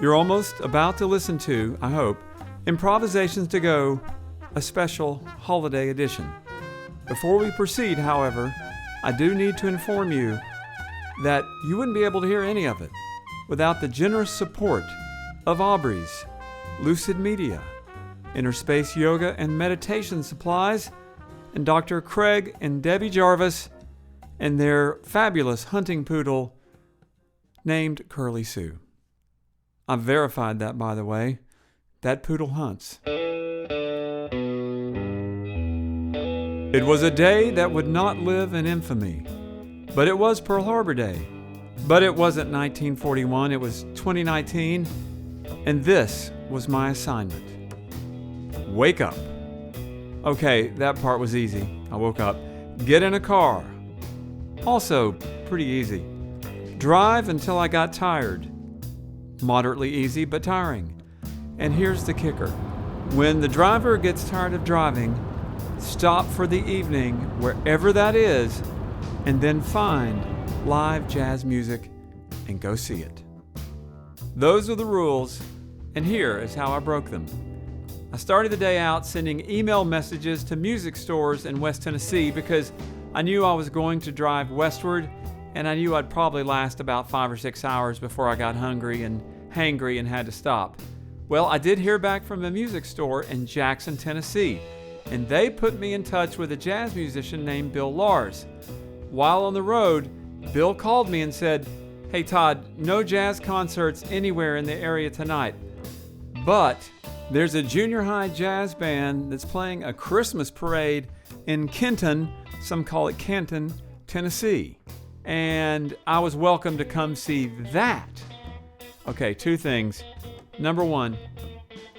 You're almost about to listen to, I hope, Improvisations To Go, a special holiday edition. Before we proceed, however, I do need to inform you that you wouldn't be able to hear any of it without the generous support of Aubrey's, Lucid Media, Inner Space Yoga and Meditation Supplies, and Dr. Craig and Debbie Jarvis and their fabulous hunting poodle named Curly Sue. I've verified that, by the way. That poodle hunts. It was a day that would not live in infamy, but it was Pearl Harbor Day. But it wasn't 1941, it was 2019, and this was my assignment. Wake up. Okay, that part was easy. I woke up. Get in a car. Also, pretty easy. Drive until I got tired. Moderately easy, but tiring. And here's the kicker. When the driver gets tired of driving, stop for the evening, wherever that is, and then find live jazz music and go see it. Those are the rules, and here is how I broke them. I started the day out sending email messages to music stores in West Tennessee because I knew I was going to drive westward, and I knew I'd probably last about 5 or 6 hours before I got hungry and hangry and had to stop. Well, I did hear back from a music store in Jackson, Tennessee, and they put me in touch with a jazz musician named Bill Lars. While on the road, Bill called me and said, "Hey Todd, no jazz concerts anywhere in the area tonight, but there's a junior high jazz band that's playing a Christmas parade in Kenton, some call it Canton, Tennessee, and I was welcome to come see that." Okay, 2 things. Number 1,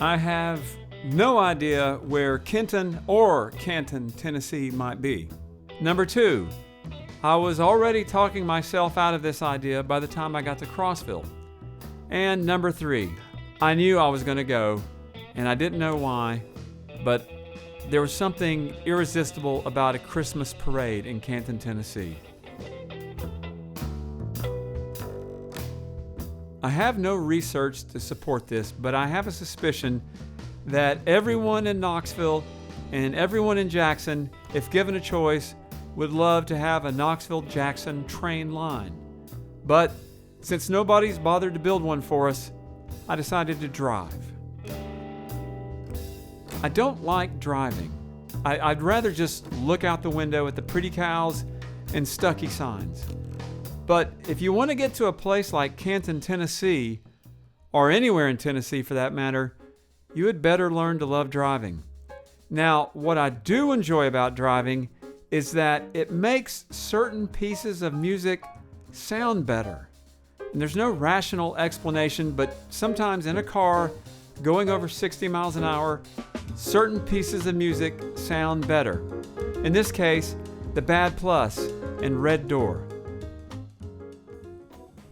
I have no idea where Kenton or Canton, Tennessee might be. Number 2, I was already talking myself out of this idea by the time I got to Crossville. And number 3, I knew I was going to go, and I didn't know why, but there was something irresistible about a Christmas parade in Canton, Tennessee. I have no research to support this, but I have a suspicion that everyone in Knoxville and everyone in Jackson, if given a choice, would love to have a Knoxville-Jackson train line. But since nobody's bothered to build one for us, I decided to drive. I don't like driving. I'd rather just look out the window at the pretty cows and Stuckey signs. But if you want to get to a place like Canton, Tennessee, or anywhere in Tennessee for that matter, you had better learn to love driving. Now, what I do enjoy about driving is that it makes certain pieces of music sound better. And there's no rational explanation, but sometimes in a car going over 60 miles an hour, certain pieces of music sound better. In this case, the Bad Plus and Red Door.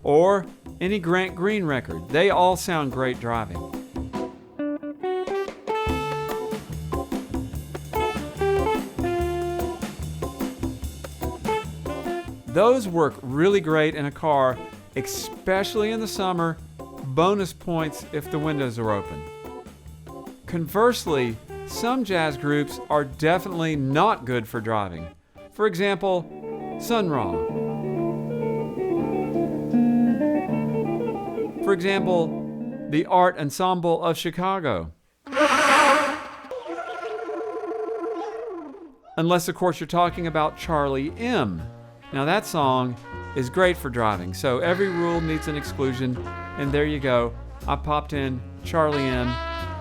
Or any Grant Green record. They all sound great driving. Those work really great in a car, especially in the summer. Bonus points if the windows are open. Conversely, some jazz groups are definitely not good for driving. For example, Sun Ra. For example, the Art Ensemble of Chicago. Unless, of course, you're talking about Charlie M. Now, that song is great for driving, so every rule needs an exclusion, and there you go. I popped in Charlie M.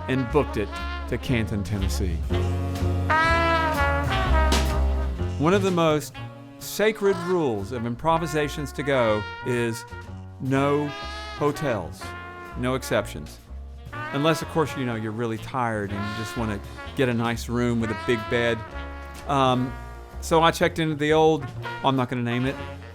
and booked it to Canton, Tennessee. One of the most sacred rules of Improvisations To Go is no hotels, no exceptions. Unless, of course, you're really tired and you just want to get a nice room with a big bed. So I checked into the old, I'm not going to name it,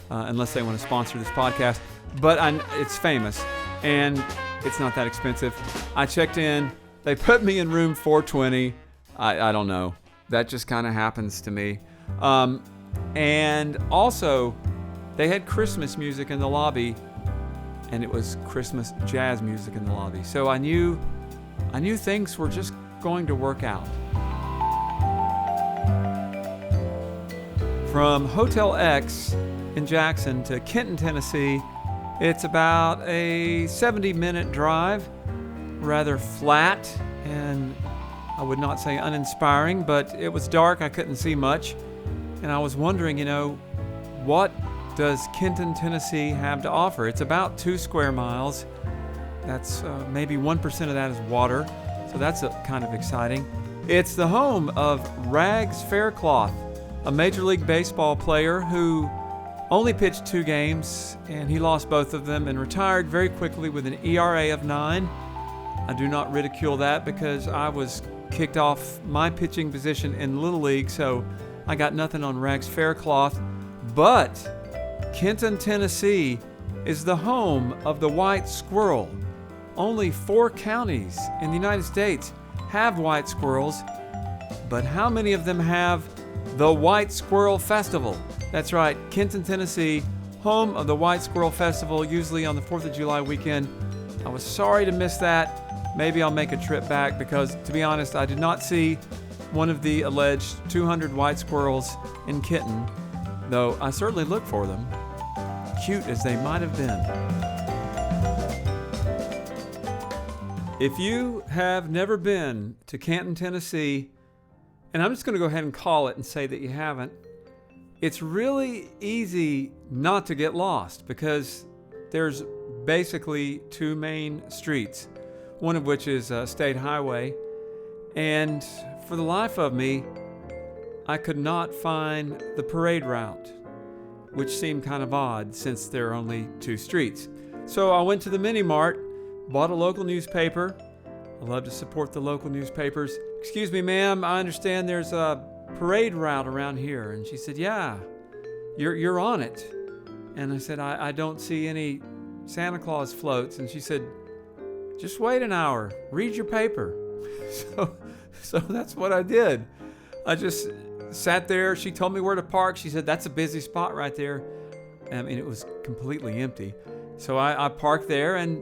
unless they want to sponsor this podcast, but it's famous and it's not that expensive. I checked in, they put me in room 420. I don't know. That just kind of happens to me. And also, they had Christmas music in the lobby, and it was Christmas jazz music in the lobby. So I knew things were just going to work out. From Hotel X in Jackson to Kenton, Tennessee, it's about a 70-minute drive, rather flat, and I would not say uninspiring, but it was dark, I couldn't see much, and I was wondering, what does Kenton, Tennessee have to offer? It's about 2 square miles. That's maybe 1% of that is water, so that's kind of exciting. It's the home of Rags Faircloth, a Major League Baseball player who only pitched 2 games, and he lost both of them and retired very quickly with an ERA of 9. I do not ridicule that because I was kicked off my pitching position in Little League, so I got nothing on Rags Faircloth. But Kenton, Tennessee is the home of the white squirrel. Only 4 counties in the United States have white squirrels, but how many of them have the White Squirrel Festival? That's right, Kenton, Tennessee, home of the White Squirrel Festival, usually on the 4th of July weekend. I was sorry to miss that. Maybe I'll make a trip back because, to be honest, I did not see one of the alleged 200 white squirrels in Kenton, though I certainly look for them, cute as they might have been. If you have never been to Canton, Tennessee, and I'm just going to go ahead and call it and say that you haven't, it's really easy not to get lost because there's basically 2 main streets, one of which is a state highway, and for the life of me, I could not find the parade route, which seemed kind of odd since there are only 2 streets. So I went to the mini mart, bought a local newspaper. I love to support the local newspapers. Excuse me, ma'am, I understand there's a parade route around here. And she said, yeah, you're on it. And I said, I don't see any Santa Claus floats. And she said, just wait an hour, read your paper. So that's what I did. I just sat there. She told me where to park. She said, that's a busy spot right there. I mean, it was completely empty. So I parked there and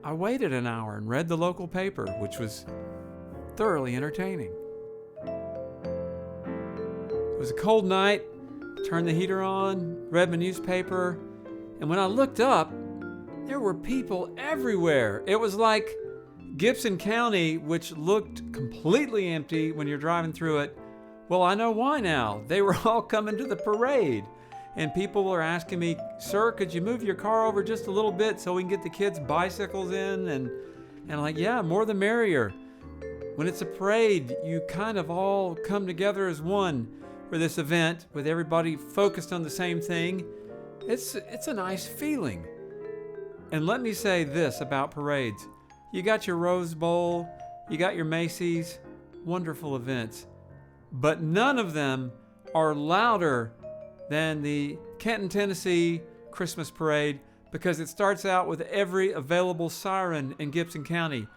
I waited an hour and read the local paper, which was thoroughly entertaining. It was a cold night, turned the heater on, read my newspaper, and when I looked up, there were people everywhere. It was like Gibson County, which looked completely empty when you're driving through it. Well, I know why now. They were all coming to the parade. And people were asking me, sir, could you move your car over just a little bit so we can get the kids' bicycles in? And I'm like, yeah, more the merrier. When it's a parade, you kind of all come together as one for this event with everybody focused on the same thing. It's a nice feeling. And let me say this about parades. You got your Rose Bowl, you got your Macy's, wonderful events. But none of them are louder than the Kenton, Tennessee Christmas Parade because it starts out with every available siren in Gibson County.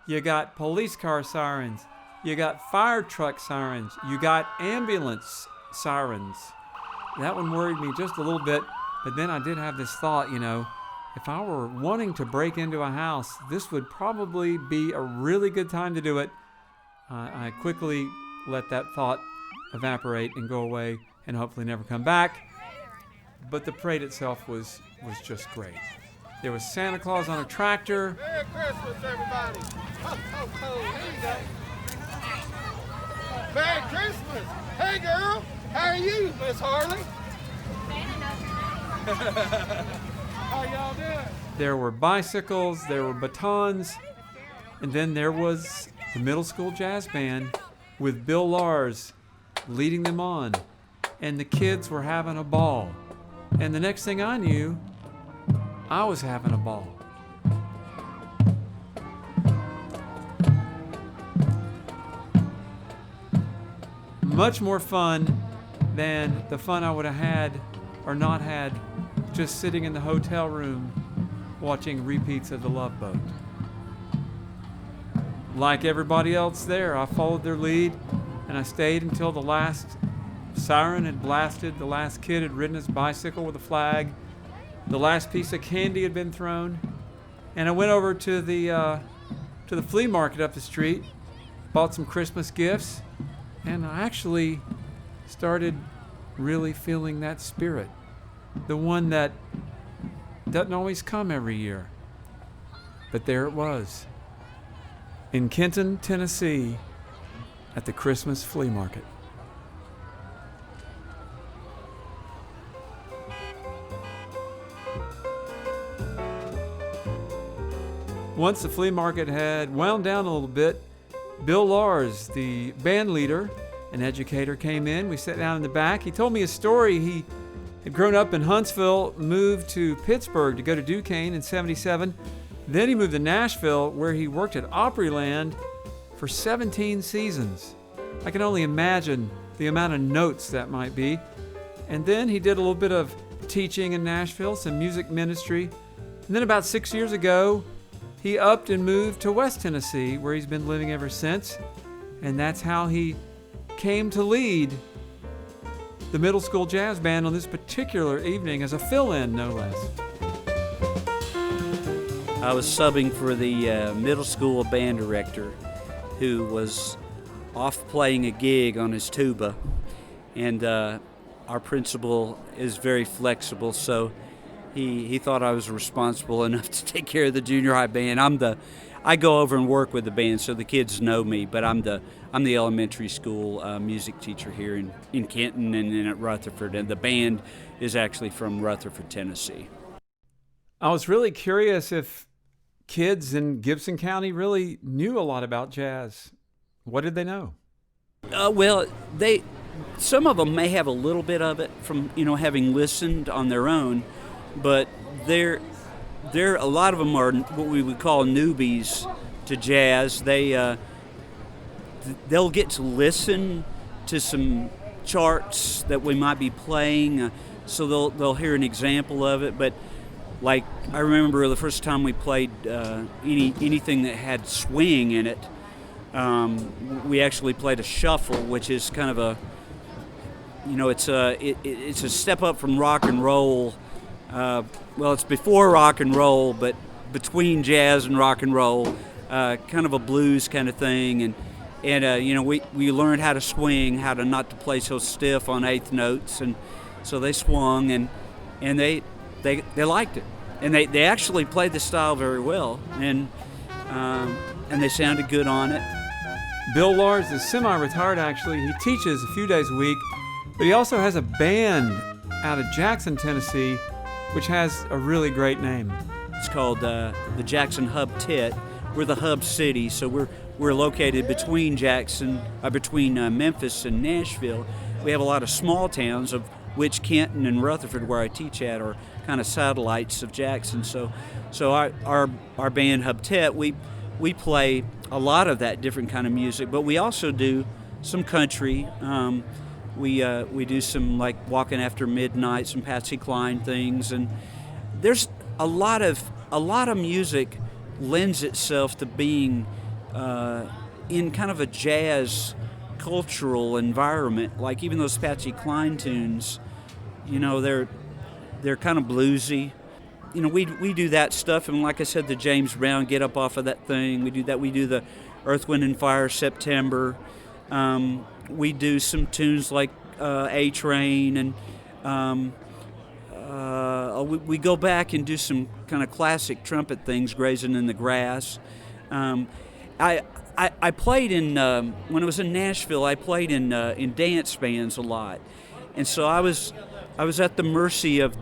You got police car sirens, you got fire truck sirens, you got ambulance sirens. That one worried me just a little bit, but then I did have this thought, if I were wanting to break into a house, this would probably be a really good time to do it. I quickly let that thought evaporate and go away and hopefully never come back. But the parade itself was just great. There was Santa Claus on a tractor. Merry Christmas, everybody. Ho, ho, ho. Here you go. Merry Christmas. Hey, girl. How are you, Miss Harley? How y'all doing? There were bicycles, there were batons, and then there was the middle school jazz band with Bill Lars leading them on. And the kids were having a ball. And the next thing I knew, I was having a ball. Much more fun than the fun I would have had or not had just sitting in the hotel room watching repeats of The Love Boat. Like everybody else there, I followed their lead and I stayed until the last siren had blasted, the last kid had ridden his bicycle with a flag, The last piece of candy had been thrown. And I went over to the flea market up the street, bought some Christmas gifts, and I actually started really feeling that spirit. The one that doesn't always come every year. But there it was, in Kenton, Tennessee, at the Christmas flea market. Once the flea market had wound down a little bit, Bill Lars, the band leader and educator, came in. We sat down in the back. He told me a story. He had grown up in Huntsville, moved to Pittsburgh to go to Duquesne in '77. Then he moved to Nashville, where he worked at Opryland for 17 seasons. I can only imagine the amount of notes that might be. And then he did a little bit of teaching in Nashville, some music ministry. And then about 6 years ago, he upped and moved to West Tennessee, where he's been living ever since. And that's how he came to lead the middle school jazz band on this particular evening as a fill-in, no less. I was subbing for the middle school band director, who was off playing a gig on his tuba. And our principal is very flexible, so he thought I was responsible enough to take care of the junior high band. I go over and work with the band, so the kids know me, but I'm the elementary school music teacher here in Kenton and then at Rutherford, and the band is actually from Rutherford, Tennessee. I was really curious if kids in Gibson County really knew a lot about jazz. What did they know? Well, some of them may have a little bit of it from having listened on their own, but a lot of them are what we would call newbies to jazz. They'll get to listen to some charts that we might be playing, so they'll hear an example of it. But like I remember the first time we played anything that had swing in it, we actually played a shuffle, which is kind of it's a step up from rock and roll. Well, it's before rock and roll, but between jazz and rock and roll, kind of a blues kind of thing. And we learned how to swing, how to not to play so stiff on eighth notes, and so they swung and they liked it, and they actually played the style very well, and they sounded good on it. Bill Lars is semi-retired actually. He teaches a few days a week, but he also has a band out of Jackson, Tennessee, which has a really great name. It's called the Jackson Hub Tet. We're the hub city, so we're located between Memphis and Nashville. We have a lot of small towns, of which Kenton and Rutherford, where I teach at, are kind of satellites of Jackson. So our band Hub Tet, we play a lot of that different kind of music, but we also do some country. We do some like Walking After Midnight, some Patsy Cline things, and there's a lot of music lends itself to being in kind of a jazz cultural environment. Like even those Patsy Cline tunes, they're kind of bluesy. We do that stuff, and like I said, the James Brown Get Up Off of That Thing. We do that. We do the Earth, Wind and Fire September. We do some tunes like A-Train, and we go back and do some kind of classic trumpet things, Grazing in the Grass. I played in when I was in Nashville. I played in dance bands a lot, and so I was at the mercy of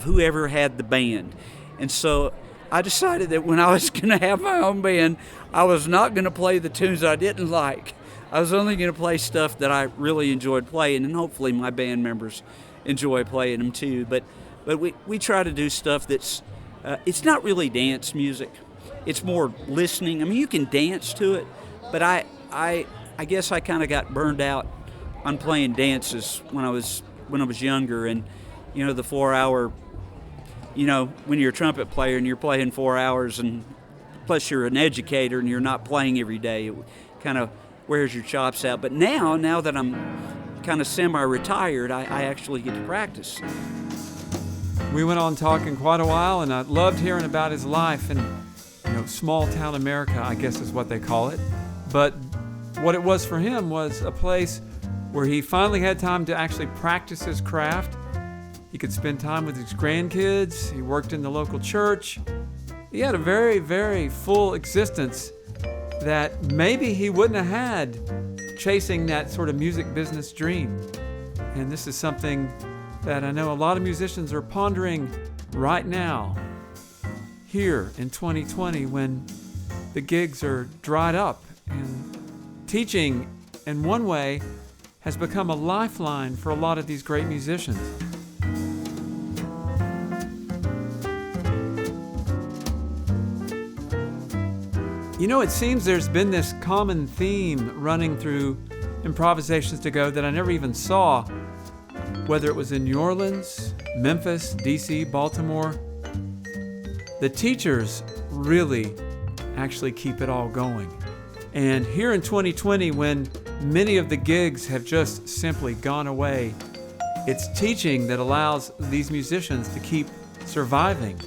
whoever had the band, and so I decided that when I was going to have my own band, I was not going to play the tunes I didn't like. I was only going to play stuff that I really enjoyed playing, and hopefully my band members enjoy playing them too. But we try to do stuff that's it's not really dance music. It's more listening. I mean, you can dance to it, but I guess I kind of got burned out on playing dances when I was younger, and the 4 hour. When you're a trumpet player and you're playing 4 hours, and plus you're an educator and you're not playing every day, it kind of wears your chops out. But now that I'm kind of semi-retired, I actually get to practice. We went on talking quite a while, and I loved hearing about his life in small town America, I guess is what they call it. But what it was for him was a place where he finally had time to actually practice his craft. He could spend time with his grandkids. He worked in the local church. He had a very, very full existence that maybe he wouldn't have had chasing that sort of music business dream. And this is something that I know a lot of musicians are pondering right now, here in 2020, when the gigs are dried up and teaching in one way has become a lifeline for a lot of these great musicians. It seems there's been this common theme running through Improvisations To Go that I never even saw, whether it was in New Orleans, Memphis, DC, Baltimore. The teachers really actually keep it all going. And here in 2020, when many of the gigs have just simply gone away, it's teaching that allows these musicians to keep surviving,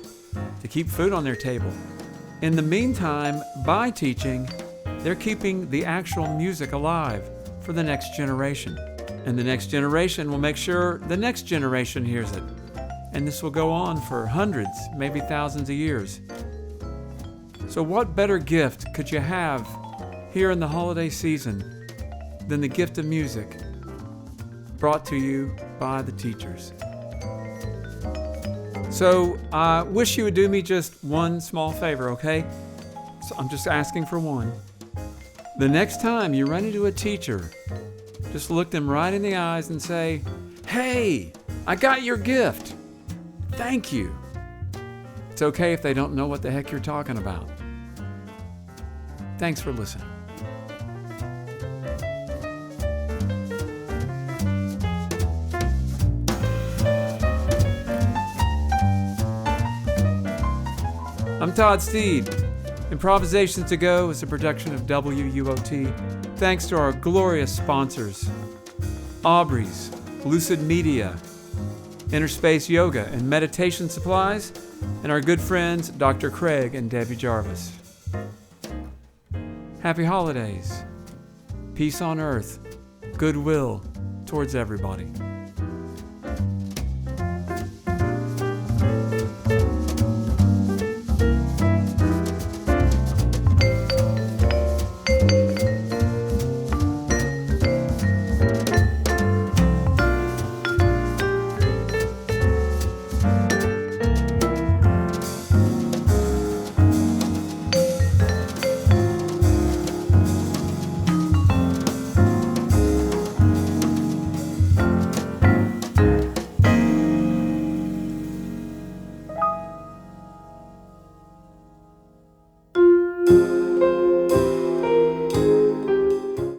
to keep food on their table. In the meantime, by teaching, they're keeping the actual music alive for the next generation. And the next generation will make sure the next generation hears it. And this will go on for hundreds, maybe thousands of years. So what better gift could you have here in the holiday season than the gift of music brought to you by the teachers? So I wish you would do me just one small favor, okay? So I'm just asking for one. The next time you run into a teacher, just look them right in the eyes and say, "Hey, I got your gift. Thank you." It's okay if they don't know what the heck you're talking about. Thanks for listening. I'm Todd Steed. Improvisations To Go is a production of WUOT. Thanks to our glorious sponsors, Aubrey's, Lucid Media, Interspace Yoga and Meditation Supplies, and our good friends Dr. Craig and Debbie Jarvis. Happy holidays, peace on earth, goodwill towards everybody.